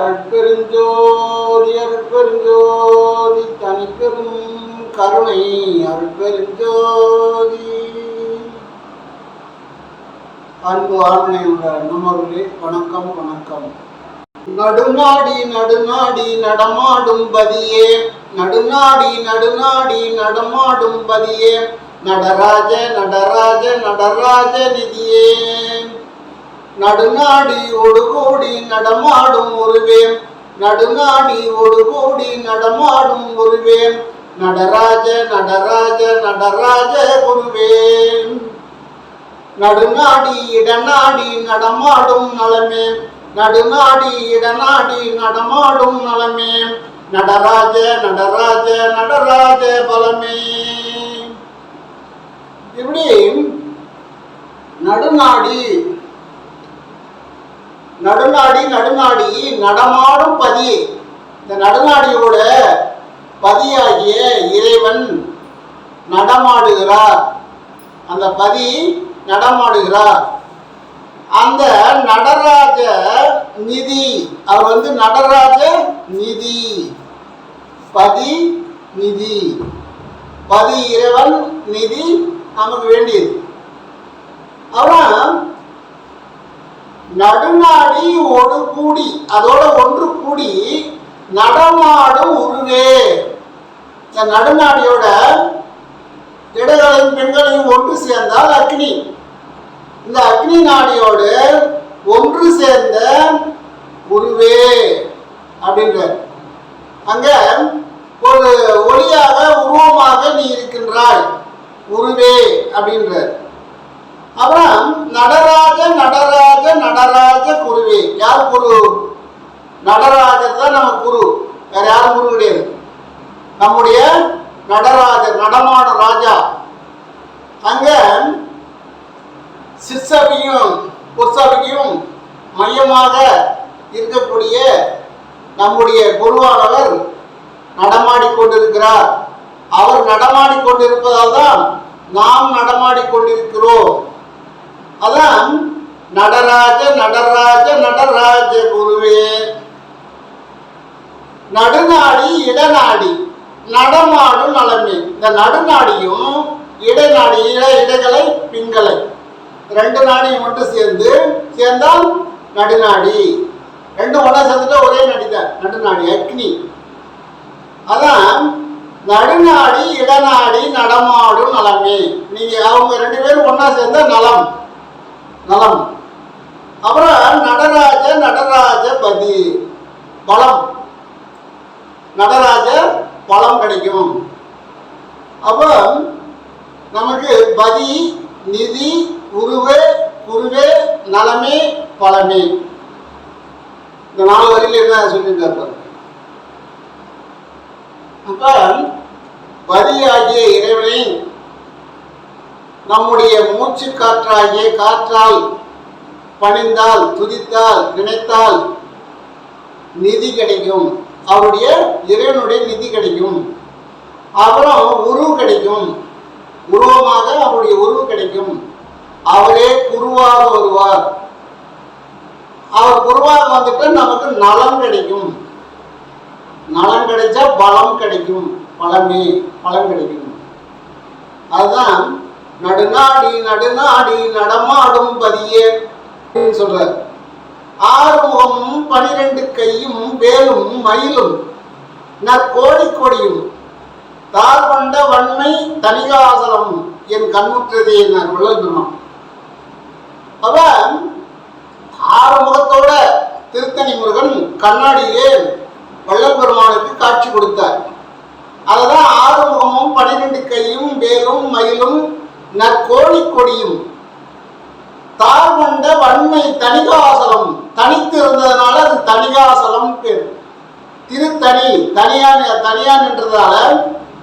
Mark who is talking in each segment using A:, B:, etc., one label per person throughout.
A: அருட்பெருஞ்சோதி அருட்பெருஞ்சோதி தனிப்பெரும் கருணை அருட்பெருஞ்சோதி. அன்பு ஆண்மையுள்ள நம்மவர்களே, வணக்கம் வணக்கம். நடுநாடி நடுநாடி நடமாடும் பதியே, நடுநாடி நடுநாடி நடமாடும் பதியே, நடராஜ நடராஜ நடராஜ நிதியே, நடுநாடி ஒடுகோடி நடமாடும் ஒருவேன், நடுநாடி ஒடுகோடி நடமாடும் ஒருவேன், நடராஜ நடராஜ நடராஜ குருவேன், நடுநாடி இடநாடி நடமாடும் நலமே, நடுநாடி இடநாடி நடமாடும் நலமே, நடராஜ நடராஜ நடராஜ பலமே. இப்படி நடுநாடி நடுநாடி நடுநாடி நடமாடும் பதி, இந்த நடுநாடியோட பதியாகிய இறைவன் நடமாடுகிறார். அந்த பதி நடமாடுகிறார். அந்த நடராஜ நிதி, அவர் நடராஜ நிதி, பதி நிதி, பதி இறைவன், நிதி நமக்கு வேண்டியது. அப்புறம் நடுநாடி ஒரு கூடி, அதோட ஒன்று கூடி நடமாடும் உருவே. இந்த நடுநாடியோட இடங்களையும் பெண்களையும் ஒன்று சேர்ந்தால் அக்னி. இந்த அக்னி நாடியோடு ஒன்று சேர்ந்த உருவே அப்படின்ற அங்க ஒரு ஒளியாக உருவமாக நீ இருக்கின்றாய் உருவே அப்படின்ற. அப்புறம் நடராஜ நடராஜ நடராஜ குருவே. யார் குரு? நடராஜர் தான் நம்ம குரு, வேற யாரும் குரு கிடையாது. நம்முடைய நடராஜர், நடமாட ராஜா. அங்க சிற்சபையும் பொற்சபையும் மையமாக இருக்கக்கூடிய நம்முடைய குருவானவர் நடமாடிக்கொண்டிருக்கிறார். அவர் நடமாடிக்கொண்டிருப்பதால் தான் நாம் நடமாடிக்கொண்டிருக்கிறோம். அதான் நடராஜ நடராஜ நடராஜ குருவே. நடுநாடி இடநாடி நடமாடும் நலமே. இந்த நடுநாடியும் இடநாடி, இடகளை பிங்களை ரெண்டு நாடியும் மட்டும் சேர்ந்தால் நடுநாடி. ரெண்டு ஒன்றா சேர்ந்துட்டா ஒரே நாடிதான் நடுநாடி, அக்னி. அதான் நடுநாடி இடநாடி நடமாடும் நலமே. நீங்க அவங்க ரெண்டு பேரும் ஒன்னா சேர்ந்தா நலம் நலம். அப்புறம் நடராஜ நடராஜ பதி, பலம். நடராஜ பலம் கிடைக்கும். அப்போ நமக்கு பதி நிதி உருவே குருவே நலமே பலமே. இந்த 4 வரியில என்ன சொல்லியிருக்காரு. அப்ப பதியாகிய இறைவனை நம்முடைய மூச்சு காற்றாகிய காற்றால் பணிந்தால், துதித்தால், நினைத்தால் நிதி கிடைக்கும். அவருடைய இறைவனுடைய நிதி கிடைக்கும். அப்புறம் உருவு கிடைக்கும், உருவமாக அவருடைய உருவு கிடைக்கும். அவரே குருவாக வருவார். அவர் குருவாக வந்துட்டு நமக்கு நலம் கிடைக்கும். நலம் கிடைச்சா பலம் கிடைக்கும், பலமே பலம் கிடைக்கும். அதுதான் நடுநாடி நடுநாடி நடமாடும் பதியே சொல்றார். 6 முகமும் 12 கையும் வேலும் மயிலும் நற்கோடி கொடியும் தார் கொண்ட வன்மை தனிகாசலம் என் கண்ணுற்றதே நான் வள்ளல். அவன் 6 முகத்தோட திருத்தணி முருகன் கண்ணாடியிலே வள்ளல் பெருமானுக்கு காட்சி கொடுத்தார். அததான் 6 முகமும் 12 கையும் வேலும் மயிலும் நற்கோடி கொடியும் தார் கொண்ட வன்மை தனிகாசலம். தனித்து இருந்ததுனால அது தனிகாசலம் பேர். திருத்தணி, தனியான் என்றதால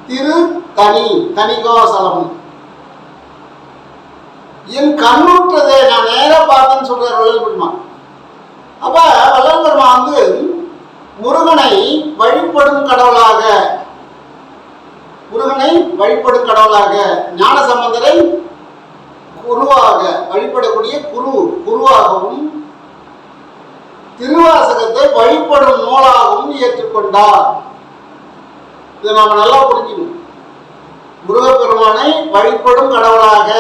A: திருத்தணி தனிகாசலம். என் கண்ணுற்றதே, நான் நேர பார்த்தேன்னு சொல்றார் வள்ளல் பெருமான். அப்ப வள்ளல் பெருமான் முருகனை வழிபடும் கடவுளாக, முருகனை வழிபடும் கடவுளாக, ஞான சம்பந்தரை குருவாக வழிபடக்கூடிய குருவாகவும் திருவாசகத்தை வழிபடும் நூலாகவும் ஏற்றுக்கொண்டார். இதை நாம நல்லா புரிஞ்சுக்கணும். முருகப்பெருமானை வழிபடும் கடவுளாக,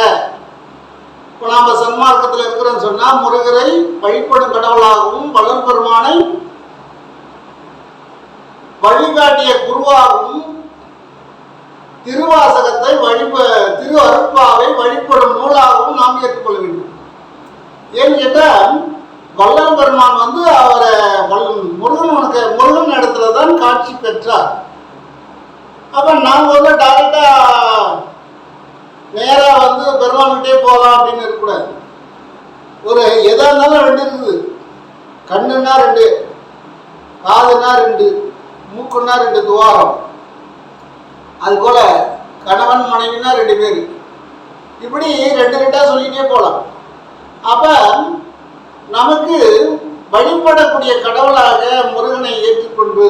A: இப்போ நாம சன்மார்க்கத்தில் இருக்கிறோன்னு சொன்னா முருகரை வழிபடும் கடவுளாகவும், வள்ளல் பெருமானை வழிகாட்டிய குருவாகவும், திருவாசகத்தை திரு அருட்பாவை வழிபடும் நூலாகவும் நாம் ஏற்றுக்கொள்ள வேண்டும். ஏன்னு கேட்டால் வள்ளல் பெருமான் அவரை முருகன் இடத்துல தான் காட்சி பெற்றார். அப்ப நாங்க டைரக்டா நேரா பெருமான்கிட்டே போகலாம் அப்படின்னு இருக்கக்கூடாது. ஒரு எதா இருந்தாலும் ரெண்டு இருக்குது. கண்ணுன்னா ரெண்டு, காதுன்னா ரெண்டு, மூக்குன்னா ரெண்டு துவாரம். அது போல கணவன் மனைவினா ரெண்டு பேர். இப்படி ரெண்டு ரெண்டா சொல்லிட்டே போகலாம். அப்ப நமக்கு வழிபடக்கூடிய கடவுளாக முருகனை ஏற்றுக்கொண்டு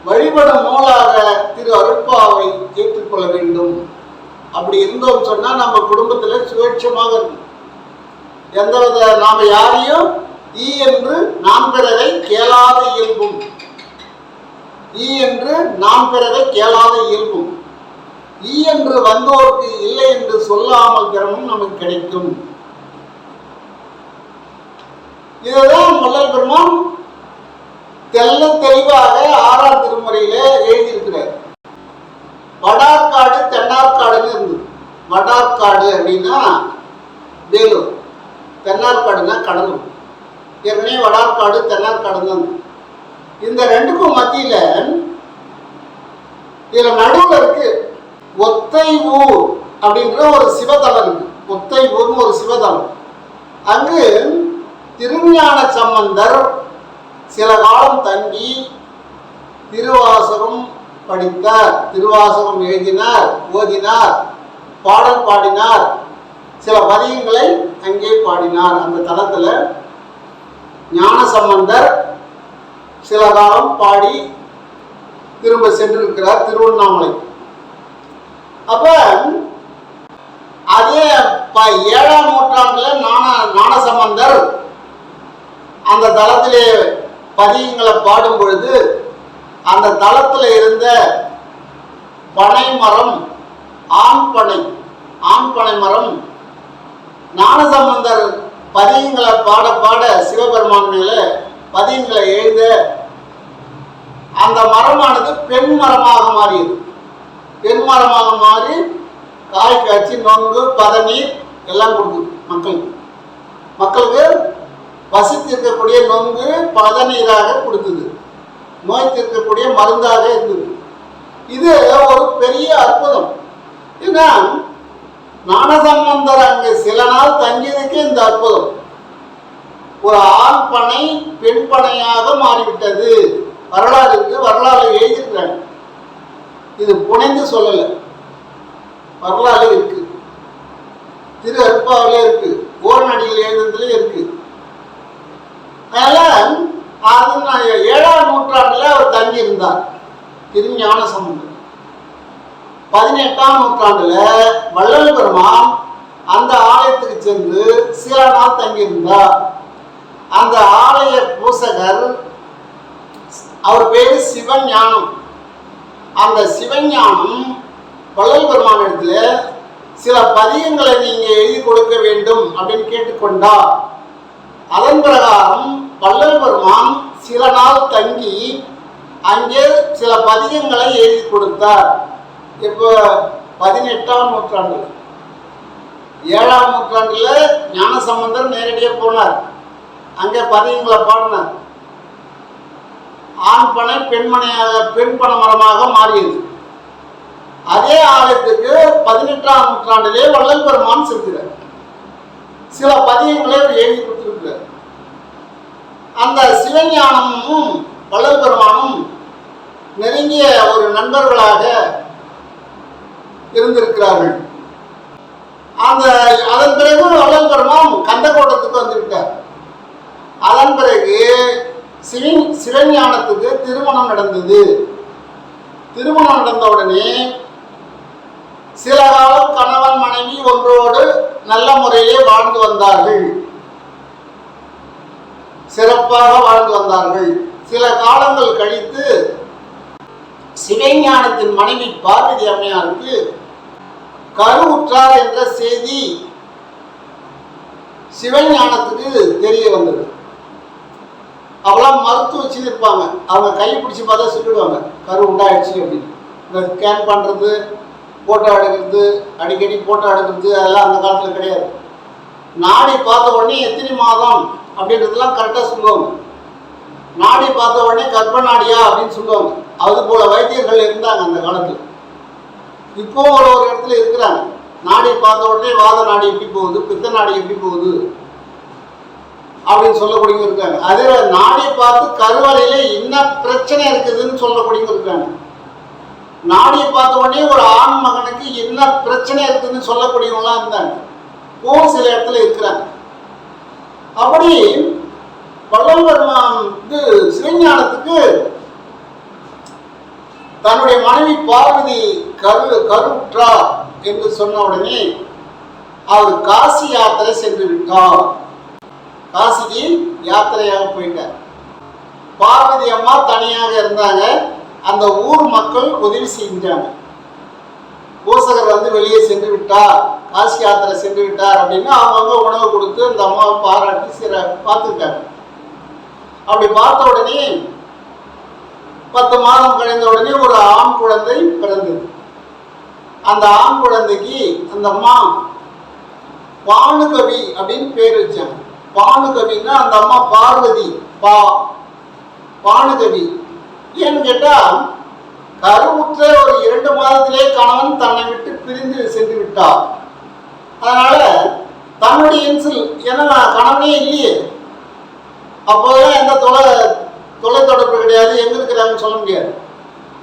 A: வழிபடும் நூலாக திரு அருட்பாவை ஏற்றுக்கொள்ள வேண்டும். அப்படி இருந்தோம் சொன்னா நம்ம குடும்பத்துல சுவேட்சமாக இருக்கும். எந்தவித நாம யாரையும் ஈ என்று நாம் பிறரை கேளாத இயல்பும், ஈ என்று நாம் பிறரை கேளாத இயல்பும், ஈ என்று வந்தோருக்கு இல்லை என்று சொல்லாமல் திறமும் நமக்கு கிடைக்கும். இதுதான் வள்ளல் பெருமான் தெல்ல தெளிவாக 6ஆம் திருமுறையில எழுதியிருக்கிறார். வடார்காடு தென்னார்காடுன்னு இருந்தது. வடார்காடு அப்படின்னா வேலூர், தென்னார்காடுன்னா கடலூர். ஏற்கனவே வடார்காடு தென்னார்காடு தான். இந்த ரெண்டுக்கும் மத்தியில இதுல நடுவில் இருக்கு ஒத்தை ஊர் அப்படின்ற ஒரு சிவதலம் இருக்கு. ஒத்தை ஊர்னு ஒரு சிவதலம். அங்கு திருஞான சம்பந்தர் சில காலம் தங்கி திருவாசகம் படித்தார், திருவாசகம் எழுதினார், ஓதினார், பாடல் பாடினார், சில பதியங்களை அங்கே பாடினார். அந்த தலத்துல ஞான சம்பந்தர் சில காலம் பாடி திரும்ப சென்றிருக்கிறார் திருவண்ணாமலை. அப்ப அதே 7ஆம் நூற்றாண்டுல ஞானசம்பந்தர் அந்த தலத்திலே பதியங்களை பாடும் பொழுது அந்த தலத்தில் இருந்த பனை மரம், ஆண் பனை மரம் ஞானசம்பந்தர் பதியங்களை பாட பாட சிவபெருமான் மேல பதியங்களை எழுத அந்த மரமானது பெண் மரமாக மாறியது. பெண் மரமாக மாறி காய் காய்ச்சி நொங்கு பதநீர் எல்லாம் கொடுக்குது. மக்களுக்கு பசி தீர்க்கக்கூடிய நொங்கு பதநீராக கொடுத்தது, நோய் தீர்க்கக்கூடிய மருந்தாக இருந்தது. இது ஒரு பெரிய அற்புதம். ஏன்னா ஞானசம்பந்தர் அங்கு சில நாள் தங்கியதுக்கு இந்த அற்புதம். ஒரு ஆண் பனை பெண் பனையாக மாறிவிட்டது. வரலாறு இருக்கு, வரலாறு எழுதியிருக்கிறாங்க. இது புனைந்து சொல்லல, வரலாறு இருக்கு. திரு அருட்பாவிலே இருக்கு, ஓரநடியில் எழுதுறதுல இருக்கு. அதனால அது 7ஆம் நூற்றாண்டுல அவர் தங்கி இருந்தார் திருஞான சம்பந்தர். 18ஆம் நூற்றாண்டுல வள்ளல் பெருமான் அந்த ஆலயத்துக்கு சென்று சில நாள் தங்கியிருந்தார். அந்த ஆலய பூசகர் அவர் பேரு சிவஞானம். அந்த சிவஞானம் வள்ளல் பெருமான் இடத்துல சில பதியங்களை நீங்க எழுதி கொடுக்க வேண்டும் அப்படின்னு கேட்டுக்கொண்டார். அதன் பிரகாரம் வள்ளல் பெருமான் சில நாள் தங்கி அங்கே சில பதியங்களை எழுதி கொடுத்தார். இப்போ 18ஆம் நூற்றாண்டு, 7ஆம் நூற்றாண்டுல ஞானசம்பந்தர் நேரடியாக போனார், அங்கே பதியங்களை பாடினார். ஆண் பனை பெண் பனை மரமாக மாறியது. அதே ஆலயத்துக்கு 18ஆம் நூற்றாண்டிலே வள்ளல் பெருமான் செல்கிறார். சில பதியங்களை எழுதி கொடுத்திருக்கிறார். அந்த சிவஞானமும் வள்ளல் பெருமானும் நெருங்கிய ஒரு நண்பர்களாக இருந்திருக்கிறார்கள். அதன் பிறகு வள்ளல் பெருமான் கந்தக்கோட்டத்துக்கு வந்துவிட்டார். அதன் பிறகு சிவஞானத்துக்கு திருமணம் நடந்தது. திருமணம் நடந்த உடனே சில காலம் கணவன் மனைவி ஒன்றோடு நல்ல முறையிலே வாழ்ந்து வந்தார்கள். சிறப்பாக வாழ்ந்து வந்தார்கள். சில காலங்கள் கழித்து சிவஞானத்தின் மனைவி பார்வதி அம்மையாருக்கு கருவுற்றார் என்ற செய்தி சிவஞானத்துக்கு தெரிய வந்தது. அவெல்லாம் மருத்துவ வச்சுருப்பாங்க, அவங்க கையை பிடிச்சி பார்த்தா சொல்லிடுவாங்க கரு உண்டாயிடுச்சு அப்படின்னு. இந்த ஸ்கேன் பண்ணுறது, ஃபோட்டோ எடுக்கிறது, அடிக்கடி ஃபோட்டோ எடுக்கிறது அதெல்லாம் அந்த காலத்தில் கிடையாது. நாடி பார்த்த உடனே எத்தனை மாதம் அப்படின்றதெல்லாம் கரெக்டாக சொல்லுவாங்க. நாடி பார்த்த உடனே கர்ப்ப நாடியா அப்படின்னு சொல்லுவாங்க. அது போல வைத்தியர்கள் இருந்தாங்க அந்த காலத்தில். இப்போ ஒரு இடத்துல இருக்கிறாங்க. நாடி பார்த்த உடனே வாத நாடி எப்படி போகுது, பித்த நாடி எப்படி போகுது அப்படின்னு சொல்லக்கூடியவங்க இருக்காங்க. அதே நாடியை பார்த்து கருவறையில என்ன பிரச்சனை இருக்குதுன்னு சொல்லக்கூடியவங்க இருக்காங்க. நாடியை பார்த்த உடனே ஒரு ஆண் மகனுக்கு என்ன பிரச்சனை இருக்குதுன்னு சொல்லக்கூடியவங்களாம் இருந்தாங்க. சில இடத்துல இருக்கிறாங்க. அப்படி வள்ளல் பெருமான் சிவஞானத்துக்கு தன்னுடைய மனைவி பார்வதி கருவுற்றார் என்று சொன்ன உடனே அவர் காசி யாத்திரை சென்று விட்டார். காசிக்கு யாத்திரையாக போயிட்டார். பார்வதி அம்மா தனியாக இருந்தாங்க. அந்த ஊர் மக்கள் உதவி செஞ்சாங்க. பூசகர் வெளியே சென்று விட்டார், காசி யாத்திரை சென்று விட்டார் அப்படின்னு அவங்க உணவு கொடுத்து அந்த அம்மாவை பாராட்டி பார்த்துக்கிட்டாங்க. அப்படி பார்த்த உடனே 10 மாதம் கழிந்த உடனே ஒரு ஆண் குழந்தை பிறந்தது. அந்த ஆண் குழந்தைக்கு அந்த அம்மா பானுகவி அப்படின்னு பேர் வச்சாங்க. பானுகவின்னா அந்த அம்மா பார்வதி பானுகவி. ஏன்னு கேட்டா கருவுற்ற ஒரு 2 மாதத்திலே கணவன் தன்னை விட்டு பிரிந்து சென்று விட்டார். அதனால தன்னுடைய இன்சில் ஏன்னா கணவனே இல்லையே, அப்போதான் எந்த தொலைத்தொடர்பு கிடையாது, எங்க இருக்கிறாங்கன்னு சொல்ல முடியாது.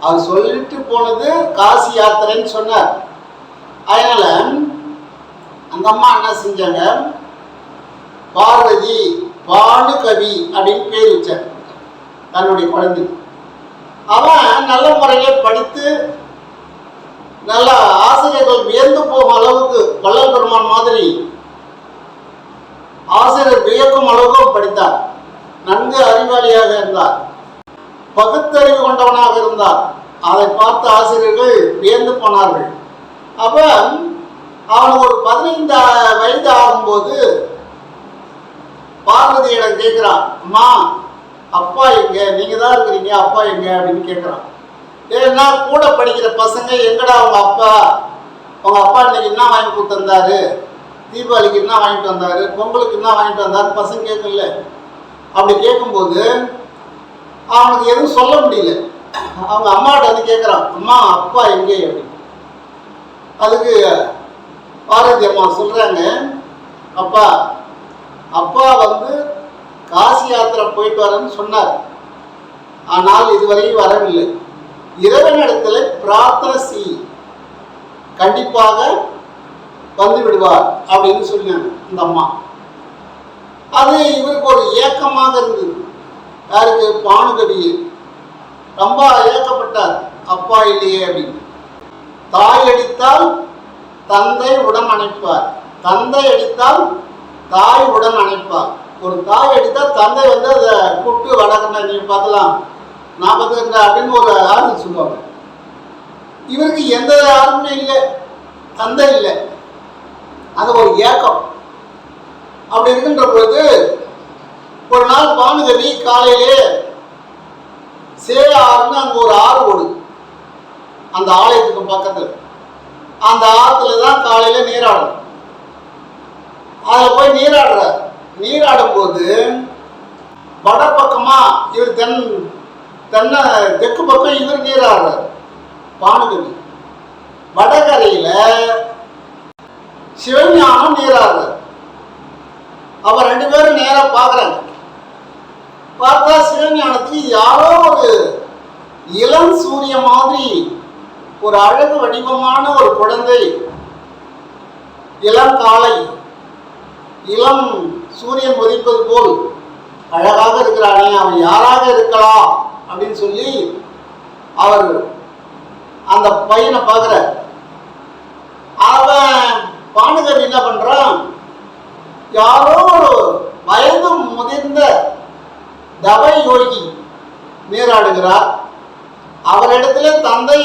A: அவர் சொல்லிட்டு போனது காசி யாத்திரைன்னு சொன்னார். அதனால அந்த அம்மா என்ன செஞ்சாங்க, பார்வதி பானுகவி அப்படின்னு பேர் வச்சார் தன்னுடைய குழந்தை. அவன் நல்ல முறையில படித்து நல்ல ஆசிரியர்கள் வியந்து போகும் அளவுக்கு வள்ளல் பெருமான் மாதிரி ஆசிரியர் வியக்கும் அளவுக்கு படித்தார். நன்கு அறிவாளியாக இருந்தார், பகுத்தறிவு கொண்டவனாக இருந்தார். அதை பார்த்த ஆசிரியர்கள் வியந்து போனார்கள். அப்ப அவனுக்கு ஒரு 15 வயது ஆகும்போது பார்வதியிடம் கேட்கிறான், அம்மா அப்பா எங்க, நீங்க தான் இருக்கிறீங்க, அப்பா எங்க அப்படின்னு கேட்கிறான். ஏன்னா கூட படிக்கிற பசங்க எங்கடா அவங்க அப்பா இன்னைக்கு என்ன வாங்கி கொடுத்துருந்தாரு, தீபாவளிக்கு என்ன வாங்கிட்டு வந்தாரு, பொங்கலுக்கு என்ன வாங்கிட்டு வந்தாரு பசங்க கேட்கல. அப்படி கேட்கும்போது அவனுக்கு எதுவும் சொல்ல முடியல. அவங்க அம்மாட்ட கேட்குறான், அம்மா அப்பா எங்கே அப்படின்னு. அதுக்கு பார்வதி அம்மா சொல்றாங்க, அப்பா காசி யாத்திரை போயிட்டு வரேன்னு சொன்னார், ஆனால் இதுவரையும் வரவில்லை. இறைவனிடத்துல பிரார்த்தனை செய், கண்டிப்பாக வந்து விடுவார் அப்படின்னு சொன்னாங்க இந்த அம்மா. அது இவருக்கு ஒரு ஏக்கமாக இருந்தது. யாருக்கு? பானுகவி. ரொம்ப ஏக்கப்பட்டார், அப்பா இல்லையே அப்படின்னு. தாய் அடித்தால் தந்தை உடன் அணைப்பார், தந்தை அடித்தால் தாய் உடன் அணைப்பார். ஒரு தாய் அடித்தால் தந்தை அதை கூப்பிட்டு வடக்கண்ண நீ பார்க்கலாம், நான் பார்த்துக்கிறேன் அப்படின்னு ஒரு ஆறுதல் சொல்லுவாங்க. இவருக்கு எந்த ஆறுமே இல்லை, தந்தை இல்லை. அது ஒரு ஏக்கம். அப்படி இருக்கின்ற பொழுது ஒரு நாள் பானுகவி காலையிலே சேஆறுன்னு அங்க ஒரு ஆறு ஓடுது அந்த ஆலயத்துக்கு பக்கத்துல. அந்த ஆத்துல தான் காலையில நீராடும். அதுல போய் நீராடுறார். நீராடும் போது வடப்பக்கமா இவர் தெற்கு பக்கம் இவர் நீராடுறார் பானுகவி. வடகரையில சிவஞானம் நீராடுறார். அவர் 2 பேரும் நேரா பாக்குறாங்க. பார்த்தா சிவஞானத்துக்கு யாரோ ஒரு இளம் சூரிய மாதிரி ஒரு அழகு வடிவமான ஒரு குழந்தை, இளம் காலை, இளம் சூரியன் உதிப்பது போல் அழகாக இருக்கிறானே, அவன் யாராக இருக்கலாம் அப்படின்னு சொல்லி அவர் அந்த பையனை பார்க்கிறார். அவன் பானுகவி என்ன பண்றான், யாரோ ஒரு வயது முதிர்ந்த தவ யோகி நீராடுகிறார். அவரிடத்துல தந்தை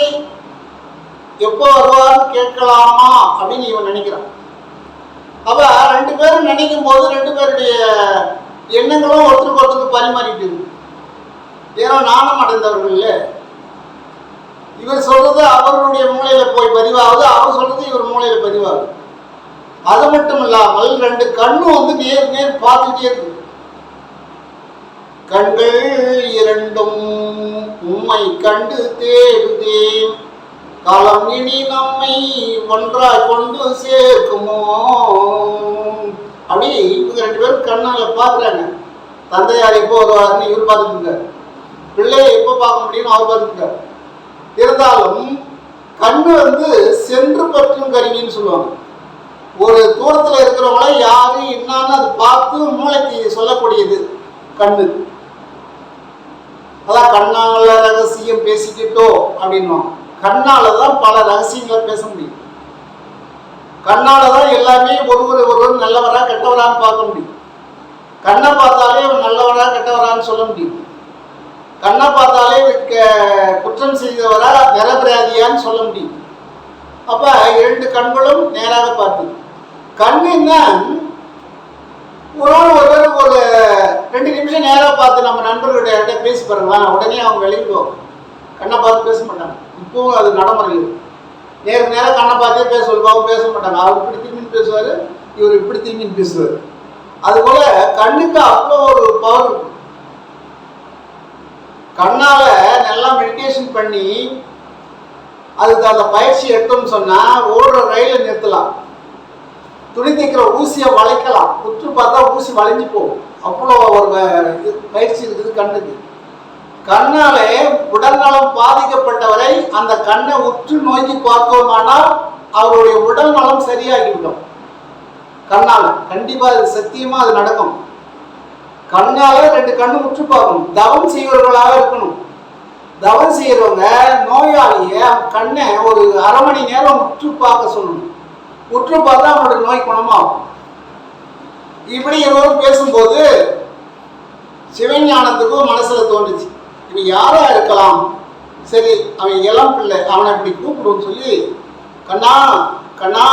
A: எப்போ வருவார்னு கேட்கலாமா அப்படின்னு இவன் நினைக்கிறான். அப்ப ரெண்டு பேரும் நினைக்கும் போது ரெண்டு பேருடைய எண்ணங்களும் ஒருத்தருக்கு ஒருத்தருக்கு பரிமாறிட்டு இருக்கு. ஏன்னா நாணம் அடைந்தவர்கள் இவர் சொல்றது அவருடைய மூளையில போய் பதிவாகுது, அவர் சொல்றது இவர் மூளையில பதிவாகுது. அது மட்டும் இல்லாமல் ரெண்டு கண்ணும் நேர் நேர் பார்த்துட்டே இருக்கு. கண்கள் இரண்டும் உம்மை கண்டு தேடுதே, காலம் இனி நம்மை ஒன்றாய் கொண்டு சேர்க்குமோ. அப்படி இவங்க ரெண்டு பேரும் கண்ணால பாக்குறாங்க. தந்தையார் எப்போ வருவாருன்னு இவர் பார்த்துட்டு இருக்காரு, பிள்ளையை எப்போ பார்க்க முடியும்னு அவர் பார்த்துட்டு இருக்காரு. இருந்தாலும் கண்ணு சென்று பற்றும் கருவின்னு சொல்லுவாங்க. ஒரு தூரத்தில் இருக்கிறவங்கள யாரு என்னன்னு அது பார்த்து மூளைக்கு சொல்லக்கூடியது கண்ணு. அதான் கண்ணால ரகசியம் பேசிக்கிட்டோ அப்படின்னா, கண்ணாலதான் பல ரகசியங்களை பேச முடியும். கண்ணாலதான் எல்லாமே ஒருவர் நல்லவரா கெட்டவரான்னு பார்க்க முடியும். கண்ணை பார்த்தாலே அவன் நல்லவரா கெட்டவரான்னு சொல்ல முடியும். கண்ணை பார்த்தாலே குற்றம் செய்தவரா நிரபராதியான்னு சொல்ல முடியும். அப்ப இரண்டு கண்களும் நேராக பார்த்து, கண்ணு என்ன ஒருவர் ஒரு 2 நிமிஷம் நேராக பார்த்து நம்ம நண்பர்களுடைய பேசி பாருங்களா, உடனே அவங்க வெளியிடுவோம். கண்ணை பார்த்து பேச மாட்டாங்க. இப்பவும் அது நடைமுறை. நேருக்கு நேரம் கண்ணை பார்த்தே பேச சொல்லுவாங்க, பேச மாட்டாங்க. அவர் இப்படி திரும்பின்னு பேசுவார், இவர் இப்படி திரும்பின்னு பேசுவார். அதுபோல கண்ணுக்கு அவ்வளோ ஒரு பவர் இருக்கு. கண்ணால நல்லா மெடிடேஷன் பண்ணி அதுக்கு அந்த பயிற்சி எடுத்தோம்னு சொன்னா ஓடுற ரயில நிறுத்தலாம், துணி தைக்கிற ஊசியை வளைக்கலாம், உற்று பார்த்தா ஊசி வளைஞ்சு போகும். அவ்வளோ ஒரு பயிற்சி இருக்குது கண்ணுக்கு. கண்ணாலே உடல்நலம் பாதிக்கப்பட்டவரை அந்த கண்ணை உற்று நோக்கி பார்த்தோமானால் அவருடைய உடல் நலம் சரியாகிவிடும். கண்ணால கண்டிப்பா அது சத்தியமா அது நடக்கும். கண்ணால 2 கண்ணு உற்று பார்க்கணும். தவம் செய்வர்களாக இருக்கணும். தவம் செய்யறவங்க நோயாளிய கண்ணை ஒரு அரை மணி நேரம் உற்று பார்க்க சொல்லணும். உற்று பார்த்தா அவனுடைய நோய் குணமாகும். இப்படி இருவரும் பேசும்போது சிவஞானத்துக்கும் மனசுல தோன்றுச்சு, இவன் யாரா இருக்கலாம், சரி அவன் இளம் பிள்ளை, அவனை இப்படி கூப்பிடுன்னு சொல்லி கண்ணா கண்ணா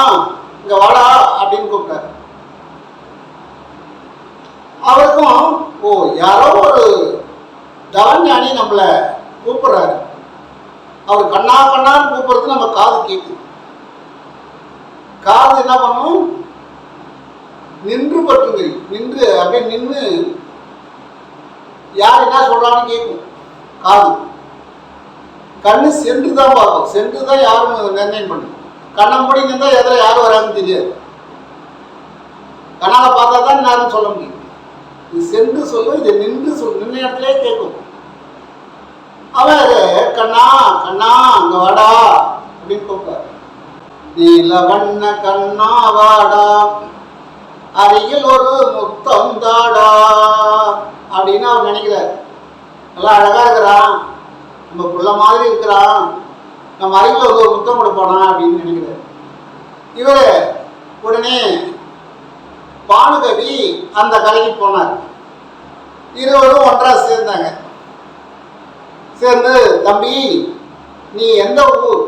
A: இங்க வாடா அப்படின்னு கூப்பிட்டாரு. அவருக்கும் ஓ யாரோ ஒரு தவஞானி நம்மளை கூப்பிடுறாரு. அவர் கண்ணா கண்ணான்னு கூப்பிடுறது நம்ம காது கேட்குது. காது என்ன பண்ணும், நின்று பற்றுங்க, நின்று அப்படியே நின்று யார் என்ன சொல்றான்னு கேட்கும் காது. கண்ணு சென்று தான் பார்க்கும், சென்று தான் யாரும் நிர்ணயம் பண்ணும். கண்ணை மூடி நின்றா எதில் யாரும் வராங்கன்னு தெரியாது. கண்ணால பார்த்தா தான் யாரும் சொல்ல முடியும். இது சென்று சொல்லும், இது நின்று சொல்லும், நின்ற இடத்துலயே கேட்கும். அவர் கண்ணா கண்ணா அங்க வாடா அப்படின்னு கூப்பிட்டார். நீலவண்ண கண்ணா வாடா, அருகில் ஒரு முத்தம் தாடா அப்படின்னு அவர் நினைக்கிறார். நல்லா அழகா இருக்கிறான், நம்ம புள்ள மாதிரி இருக்கிறான், நம்ம அருகில் ஒரு முத்தம் கொடுப்பானா அப்படின்னு நினைக்கிறார். இவர் உடனே பானுகவி அந்த கரைக்கு போனார். இருவரும் ஒன்றா சேர்ந்தாங்க. சேர்ந்து, தம்பி நீ எந்த ஊர்,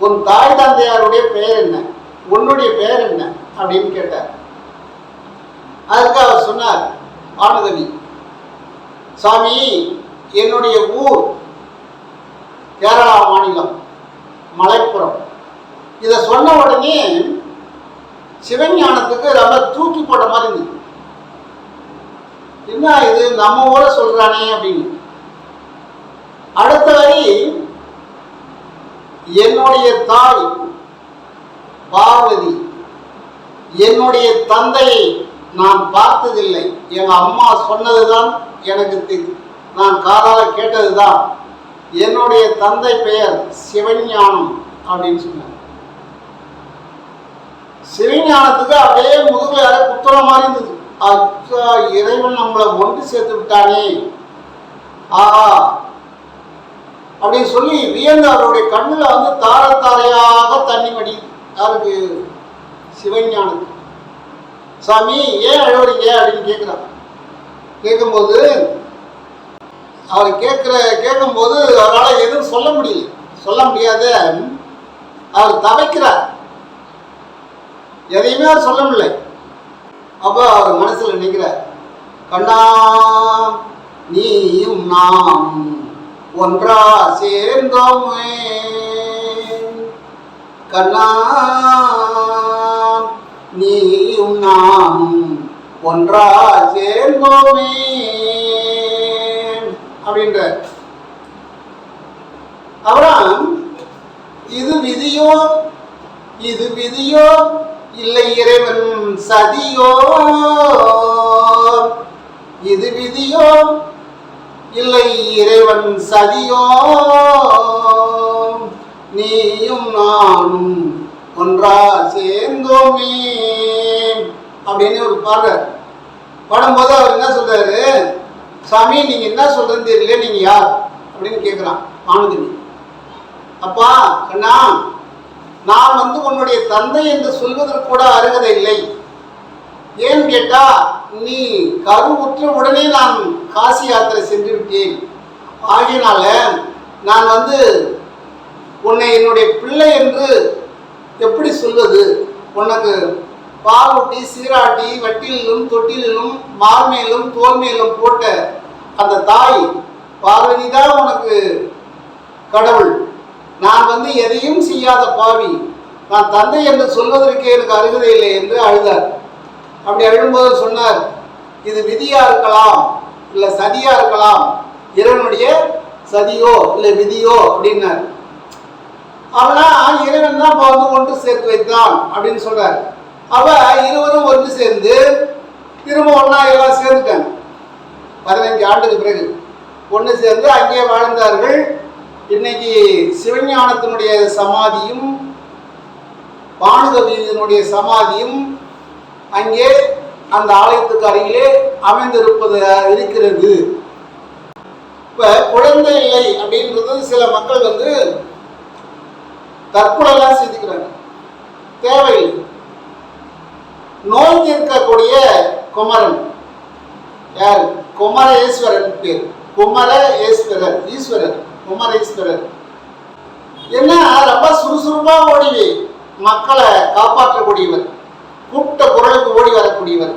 A: உன் தாய் தந்தையாருடைய பெயர் என்ன, உன்னுடைய பெயர் என்ன அப்படின்னு கேட்டார். அதுக்கு அவர் சொன்னார், பானுகவி, சாமி என்னுடைய ஊர் கேரளா மாநிலம் மலைப்புறம். இதை சொன்ன உடனே சிவஞானத்துக்கு ரொம்ப தூக்கி போட்ட மாதிரி இருந்தது. என்ன இது நம்ம ஊரை சொல்றானே அப்படின்னு. அடுத்த வரி, என்னுடைய தாய் பார்வதி, என்னுடைய தந்தையை நான் பார்த்ததில்லை, எங்க அம்மா சொன்னதுதான் எனக்கு நான் காதால கேட்டதுதான், என்னுடைய தந்தை பெயர் சிவஞானம் அப்படின்னு சொன்னார். சிவஞானத்துக்கு அப்படியே முதுகுல யார குத்துற மாதிரி இருந்தது. அச்சா, இறைவன் நம்மளை ஒன்று சேர்த்து விட்டானே, ஆஹா அப்படின்னு சொல்லி வியந்து அவருடைய கண்ணுல தார தாரையாக தண்ணி வடி. யாருக்கு? சிவஞானத்துக்கு. சாமி ஏன் அழுவறீங்க அப்படின்னு கேட்கிறான். கேட்கும்போது அவர் கேட்கும்போது அவரால் எதுவும் சொல்ல முடியாத அவர் தவிக்கிறார். எதையுமே அவர் சொல்ல முடியல. அப்போ அவர் மனசுல நினைக்கிறார், கண்ணா நீயும் நாம் ஒன்றா சேர்ந்தோமே, கண்ணா நீயும் நாம் ஒன்றா சேர்ந்தோமே அப்படின்ற. அப்புறம் இது விதியோ இல்லை இறைவன் சதியோ, இது விதியோ இல்லை இறைவன் சதியோ, நீயும் நானும் ஒன்றா சேர்ந்தோமே அப்படின்னு ஒரு பாடும்போது அவர் என்ன சொல்றாரு, சாமி நீங்க என்ன சொல்றது தெரியல, நீங்க யார் அப்படின்னு கேட்கிறான் ஆனந்தனி. அப்பா கண்ணா, நான் உன்னுடைய தந்தை என்று சொல்வதற்கு கூட அருகதை இல்லை. ஏன்னு கேட்டா, நீ கருவுற்ற உடனே நான் காசி யாத்திரை சென்று விட்டேன். ஆகையினால நான் உன்னை என்னுடைய பிள்ளை என்று எப்படி சொல்வது? உனக்கு பாலூட்டி சீராட்டி வட்டிலும் தொட்டிலும் மார்மேலும் தோல்மேலும் போட்ட அந்த தாய் பார்வதி தான் உனக்கு கடவுள். நான் எதையும் செய்யாத பாவி, நான் தந்தை என்று சொல்வதற்கு எனக்கு அருகதை இல்லை என்று அழுதார். அப்படி அழும்போது சொன்னார், இது விதியா இருக்கலாம், இல்லை சதியா இருக்கலாம், இறைவனுடைய சதியோ இல்லை விதியோ அப்படின்னார். அவனா இறைவன் தான் கொண்டு சேர்த்து வைத்தான் அப்படின்னு சொல்றார். அவ இருவரும் ஒன்று சேர்ந்து திரும்ப ஒன்னா எல்லாம் சேர்ந்துட்டாங்க. 15 ஆண்டுக்கு பிறகு ஒன்று சேர்ந்து அங்கே வாழ்ந்தார்கள். இன்னைக்கு சிவஞானத்தினுடைய சமாதியும் பானுகவியினுடைய சமாதியும் அங்கே அந்த ஆலயத்துக்கு அருகிலே இருக்கிறது. இப்ப குழந்தை இல்லை அப்படின்றது சில மக்கள் தற்கொலைலாம் செஞ்சுக்கிறாங்க, தேவையில்லை. நோய் தீர்க்கக்கூடிய குமரன் யார்? குமரேஸ்வரன் பேர். ஈஸ்வரர் குமரேஸ்வரர். என்ன ரொம்ப சுறுசுறுப்பா ஓடிவே மக்களை காப்பாற்றக்கூடியவர், கூப்பிட்ட குரலுக்கு ஓடி வரக்கூடியவர்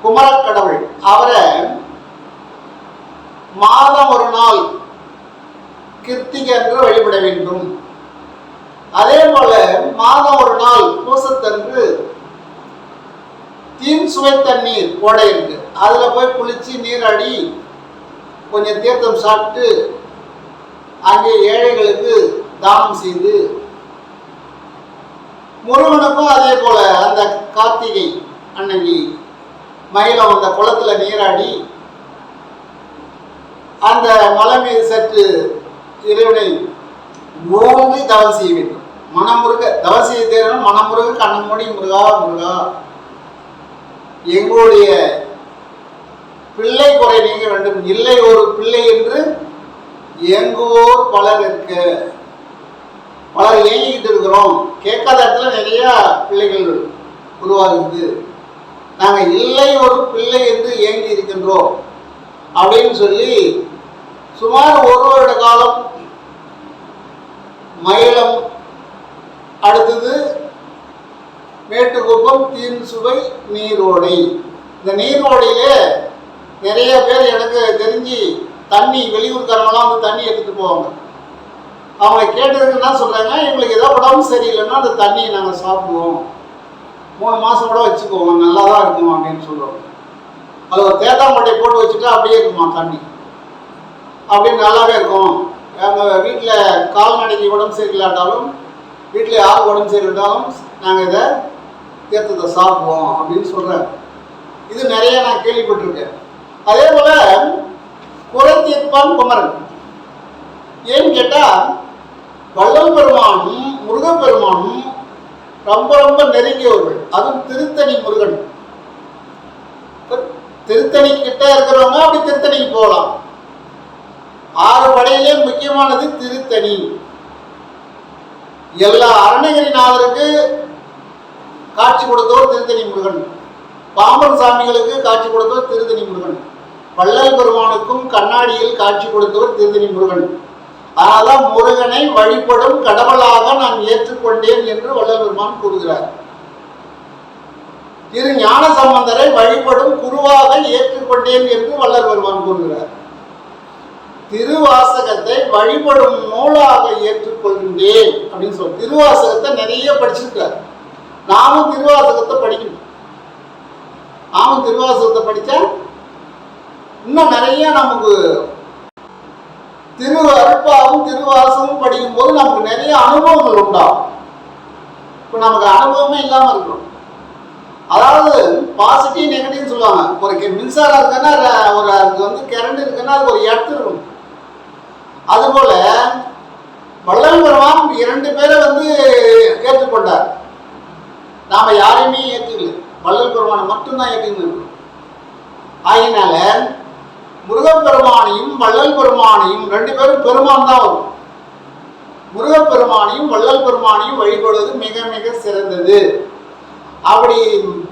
A: குமரக்கடவுள். அவரை மாதம் ஒரு நாள் கிருத்திகை என்று வழிபட வேண்டும். அதே போல மாதம் ஒரு நாள் பூசத்தன்று தீன் சுவை தண்ணீர் கோடை இருக்கு, அதுல போய் குளிச்சு நீராடி கொஞ்சம் தீர்த்தம் சாப்பிட்டு அங்கே ஏழைகளுக்கு தானம் செய்து, முருகனுக்கும் அதே போல அந்த கார்த்திகை அன்னைக்கு மயிலம் அந்த குளத்துல நீராடி அந்த மலை மீது சற்று இறைவனை மூழ்கி தவம் செய்ய வேண்டும். மனமுருக தவம் செய்ய தேர்தல் மனமுருக கண்ணமூடி முருகா முருகா எங்களுடைய பிள்ளை குறை நீங்க வேண்டும், இல்லை ஒரு பிள்ளை என்று எங்கோர் பலர் இருக்க, பலர் ஏங்கிக்கிட்டு இருக்கிறோம், கேட்காத இடத்துல நிறைய பிள்ளைகள் உருவாகுது, நாங்கள் இல்லை ஒரு பிள்ளை என்று ஏங்கி இருக்கின்றோம் அப்படின்னு சொல்லி சுமார் 1 வருட காலம் மயிலம், அடுத்தது மேட்டுக்குப்பம், தீன் சுவை நீரோடை. இந்த நீரோடையிலே நிறைய பேர் எனக்கு தெரிஞ்சு தண்ணி வெளியூர்காரங்களாம் தண்ணி எடுத்துட்டு போவாங்க. அவங்க கேட்டதுக்கு என்ன சொல்றாங்க, எங்களுக்கு ஏதோ உடம்பு சரியில்லைன்னா அந்த தண்ணியை நாங்கள் சாப்பிடுவோம், 3 மாதம் கூட வச்சுக்குவோம், நல்லா தான் இருக்கும் அப்படின்னு சொல்லுவாங்க. அது ஒரு தேத்தாம்பட்டை போட்டு வச்சுட்டா அப்படியே இருக்குமா தண்ணி, அப்படின்னு நல்லாவே இருக்கும். எங்கள் வீட்டில் கால்நடைக்கு உடம்பு சரியில்லாட்டாலும், வீட்டில் யாருக்கு உடம்பு சரியில்லாட்டாலும் நாங்கள் இதை தீர்த்தத்தை சாப்பிடுவோம் அப்படின்னு சொல்கிறேன். இது நிறைய நான் கேள்விப்பட்டிருக்கேன். அதே போல் குறை தீர்ப்பான் குமரன். ஏன்னு கேட்டால் வள்ளல் பெருமானும் முருகப்பெருமானும் ரொம்ப ரொம்ப நெருங்கியவர்கள். அதுவும் திருத்தணி முருகன், திருத்தணி கிட்ட இருக்கிறவங்க அப்படி திருத்தணிக்கு போகலாம். 6 படையிலே முக்கியமானது திருத்தணி. எல்லா அருணகிரிநாதருக்கு காட்சி கொடுத்தவர் திருத்தணி முருகன், பாம்பன் சாமிகளுக்கு காட்சி கொடுத்தவர் திருத்தணி முருகன். வள்ளல் பெருமானுக்கும் கண்ணாடியில் காட்சி கொடுத்தவர் திருத்தணி முருகன். அதனால்தான் முருகனை வழிபடும் கடவுளாக நான் ஏற்றுக்கொண்டேன் என்று வள்ளல் பெருமான் கூறுகிறார். திரு ஞான சம்பந்தரை வழிபடும் குருவாக ஏற்றுக்கொண்டேன் என்று வள்ளல் பெருமான் கூறுகிறார். திருவாசகத்தை வழிபடும் நூலாக ஏற்றுக்கொள்கின்றேன் அப்படின்னு சொல்லி திருவாசகத்தை நிறைய படிச்சிருக்கார். நாமும் திருவாசகத்தை படிக்கணும். நாமும் திருவாசகத்தை படித்தா இன்னும் நிறைய நமக்கு திரு அருட்பாவும் திருவாசகமும் படிக்கும் போது நமக்கு நிறைய அனுபவங்கள் உண்டாகும். இப்போ நமக்கு அனுபவமே இல்லாமல் இருக்கணும். அதாவது பாசிட்டிவ் நெகட்டிவ் சொல்லுவாங்க. ஒரு மின்சாரம் இருக்குன்னா ஒரு அதுக்கு வந்து கரண்ட் இருக்குன்னா அது ஒரு இடத்துல இருக்கும். அதுபோல வள்ளல் பெருமான் 2 பேரை வந்து ஏற்றுக்கொண்டார். நாம யாரையுமே ஏற்றுக்கல, வள்ளல் பெருமானை மட்டும்தான் ஏற்றுக்கணும். ஆகினால முருகப்பெருமானையும் வள்ளல் பெருமானையும் 2 பேரும் பெருமான் தான் வரும். முருகப்பெருமானையும் வள்ளல் பெருமானையும் வழிபடுவது மிக மிக சிறந்தது. அப்படி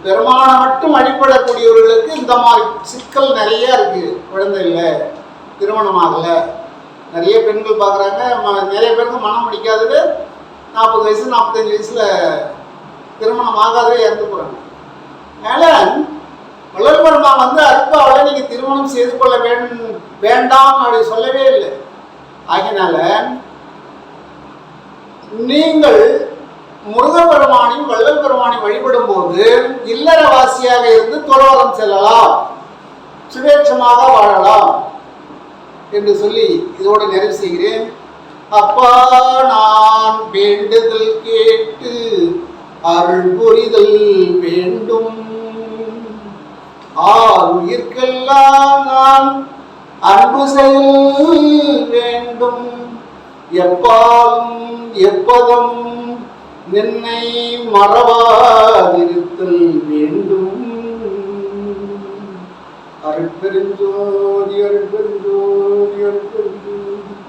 A: பெருமானை மட்டும் வழிபடக்கூடியவர்களுக்கு இந்த மாதிரி சிக்கல் நிறைய இருக்கு. குழந்தை இல்லை, திருமணம் ஆகலை, நிறைய பெண்கள் பார்க்குறாங்க. நிறைய பேருக்கு மனம் முடிக்காதது 40 வயசு 45 வயசுல திருமணம் ஆகாதவே இறந்து போகிறாங்க. அதனால் வள்ளல் பெருமான் வந்து அருட்பாவில் நீங்கள் திருமணம் செய்து கொள்ள வேண்டாம் அப்படி சொல்லவே இல்லை. ஆகினால நீங்கள் முருகப்பெருமானையும் வள்ளல் பெருமானையும் வழிபடும் போது இல்லறவாசியாக இருந்து துறவரம் செல்லலாம், சுவேட்சமாக வாழலாம் என்று சொல்லி இதோடு நிறைவு செய்கிறேன். அப்பா நான் வேண்டுதல் கேட்டு அருள் புரிதல் வேண்டும். உயிர்க்கெல்லாம் நான் அன்பு செயல் வேண்டும். எப்பாலும் எப்பதும் நின்னை மறவாதிருத்தல் வேண்டும். அருட்பெருஞ்சோதி அருட்பெருஞ்சோதி அருட்பெருஞ்சோதி.